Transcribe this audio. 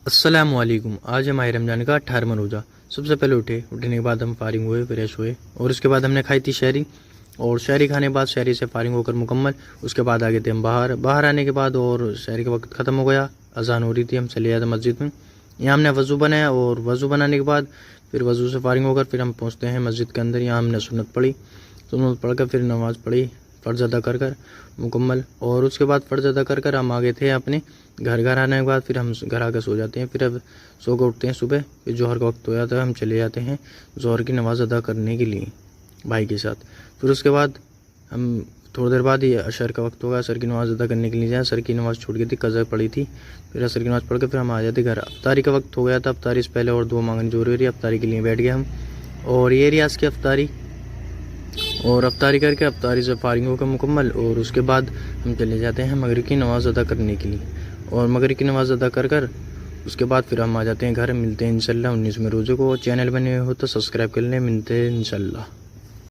अस्सलामुअलैकुम। आज है माह रमज़ान का 18वां रोज़ा। सबसे पहले उठने के बाद हम फारिग हुए, फ्रेश हुए और उसके बाद हमने खाई थी शहरी। और शहरी खाने के बाद शहरी से फारिग होकर मुकम्मल उसके बाद आ गए थे हम बाहर आने के बाद और शहरी का वक्त ख़त्म हो गया, अजान हो रही थी, हम चले आए थे मस्जिद में। यहाँ हमने वज़ू बनाया और वज़ू बनाने के बाद फिर वज़ू से फारिग होकर फिर हम पहुँचते हैं मस्जिद के अंदर। यहाँ हमने सुन्नत पढ़ी, सुन्नत पढ़कर फिर नमाज़ पढ़ी फ़र्ज़ अदा कर मुकम्मल। और उसके बाद फ़र्ज़ अदा कर हम आ गए थे अपने घर आने के बाद फिर हम घर आकर सो जाते हैं। फिर अब सो कर उठते हैं सुबह, फिर जोहर का वक्त हो जाता है, हम चले जाते हैं जोहर की नमाज़ अदा करने के लिए भाई के साथ। फिर उसके बाद हम थोड़ी देर बाद ही अशर का वक्त होगा, असर की नमाज़ अदा करने के लिए जाए। असर की नमाज़ छूट गई थी, कज़ा पड़ी थी, फिर असर की नमाज़ पढ़ के फिर हम आ जाते घर। अफ्तारी का वक्त हो गया था, अफ्तारी से पहले और दुआ मांगनी जरूरी हो रही है। अफ्तारी के लिए बैठ गए हम और ये रियाज की अफ्तारी। और अफ्तारी करके अफ्तारी से फारिग होकर मुकम्मल और उसके बाद हम चले जाते हैं मगरिब की नमाज़ अदा करने के लिए। और मगरिब की नमाज़ अदा कर उसके बाद फिर हम आ जाते हैं घर। मिलते हैं इंशाल्लाह 19वें रोज़े को। चैनल बने हो तो सब्सक्राइब कर लें। मिलते हैं इंशाल्लाह।